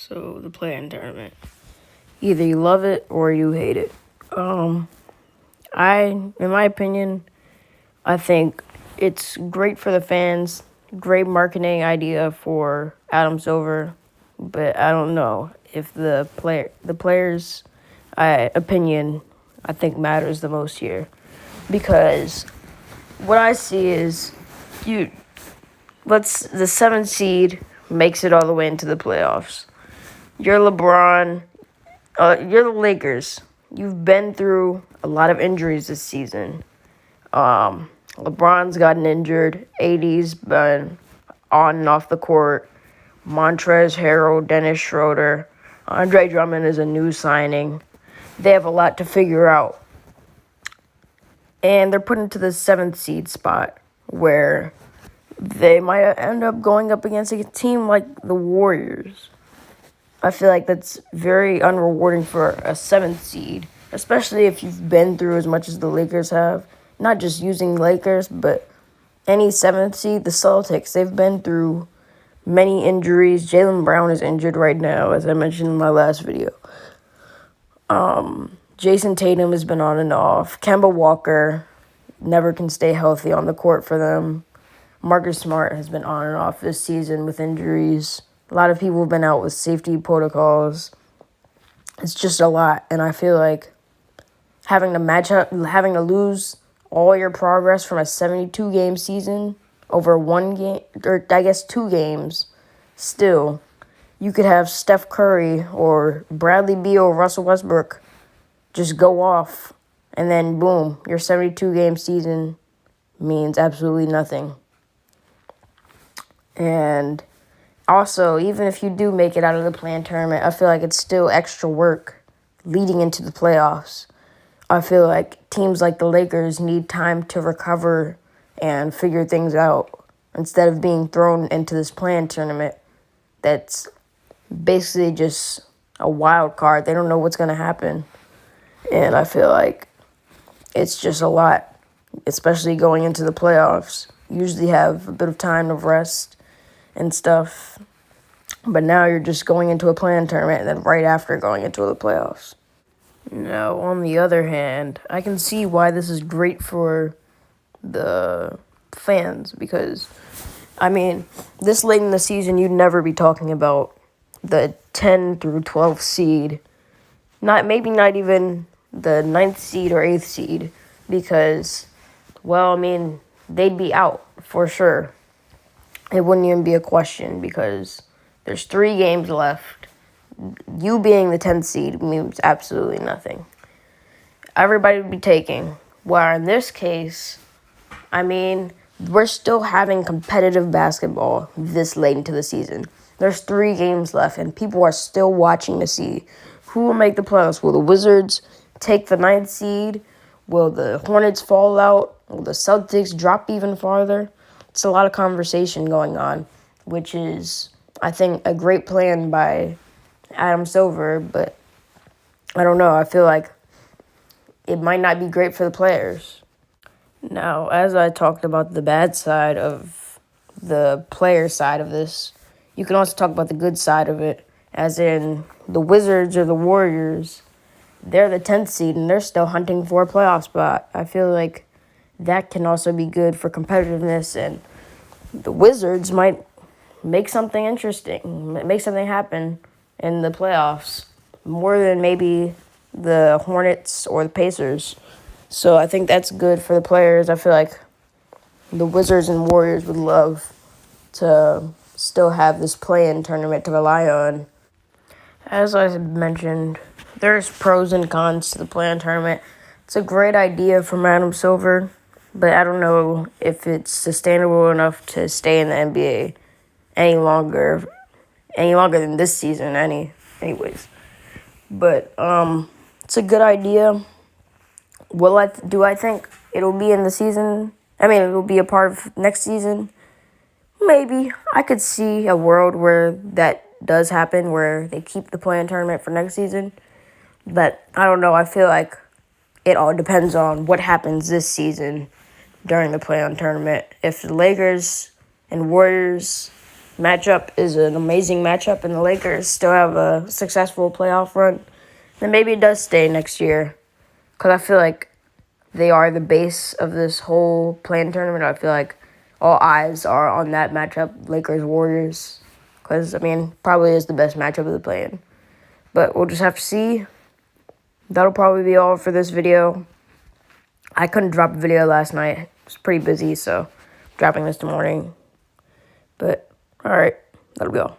So the play-in tournament. Either you love it or you hate it. In my opinion, I think it's great for the fans. Great marketing idea for Adam Silver, but I don't know if the players' opinion I think matters the most here, because what I see is the 7th seed makes it all the way into the playoffs. You're LeBron. You're the Lakers. You've been through a lot of injuries this season. LeBron's gotten injured. AD's been on and off the court. Montrezl Harrell, Dennis Schroeder, Andre Drummond is a new signing. They have a lot to figure out. And they're put into the 7th seed spot where they might end up going up against a team like the Warriors. I feel like that's very unrewarding for a 7th seed, especially if you've been through as much as the Lakers have. Not just using Lakers, but any 7th seed, the Celtics, they've been through many injuries. Jaylen Brown is injured right now, as I mentioned in my last video. Jason Tatum has been on and off. Kemba Walker never can stay healthy on the court for them. Marcus Smart has been on and off this season with injuries. A lot of people have been out with safety protocols. It's just a lot, and I feel like having to lose all your progress from a 72-game season over one game, or I guess 2 games, still, you could have Steph Curry or Bradley Beal or Russell Westbrook just go off, and then boom, your 72-game season means absolutely nothing. And also, even if you do make it out of the play-in tournament, I feel like it's still extra work leading into the playoffs. I feel like teams like the Lakers need time to recover and figure things out instead of being thrown into this play-in tournament that's basically just a wild card. They don't know what's going to happen. And I feel like it's just a lot, especially going into the playoffs. You usually have a bit of time of rest and stuff. But now you're just going into a play-in tournament and then right after going into the playoffs. Now, on the other hand, I can see why this is great for the fans because, this late in the season, you'd never be talking about the 10 through 12 seed, not even the 9th seed or 8th seed, because, they'd be out for sure. It wouldn't even be a question because there's 3 games left. You being the 10th seed means absolutely nothing. Everybody would be taking. Where in this case, we're still having competitive basketball this late into the season. There's 3 games left, and people are still watching to see who will make the playoffs. Will the Wizards take the 9th seed? Will the Hornets fall out? Will the Celtics drop even farther? It's a lot of conversation going on, which is, I think, a great plan by Adam Silver, but I don't know. I feel like it might not be great for the players. Now, as I talked about the bad side of the player side of this, you can also talk about the good side of it, as in the Wizards or the Warriors. They're the 10th seed, and they're still hunting for a playoff spot. I feel like that can also be good for competitiveness, and the Wizards might make something interesting, make something happen in the playoffs, more than maybe the Hornets or the Pacers. So I think that's good for the players. I feel like the Wizards and Warriors would love to still have this play-in tournament to rely on. As I mentioned, there's pros and cons to the play-in tournament. It's a great idea from Adam Silver, but I don't know if it's sustainable enough to stay in the NBA any longer than this season, anyways. But it's a good idea. Do I think it'll be in the season? It'll be a part of next season? Maybe. I could see a world where that does happen, where they keep the play-in tournament for next season. But I don't know. I feel like it all depends on what happens this season during the play-in tournament. If the Lakers and Warriors matchup is an amazing matchup and the Lakers still have a successful playoff run, then maybe it does stay next year. Because I feel like they are the base of this whole play-in tournament. I feel like all eyes are on that matchup, Lakers-Warriors. Because, I mean, probably is the best matchup of the play-in. But we'll just have to see. That'll probably be all for this video. I couldn't drop a video last night. I was pretty busy, so dropping this tomorrow morning. But, alright, that'll be all.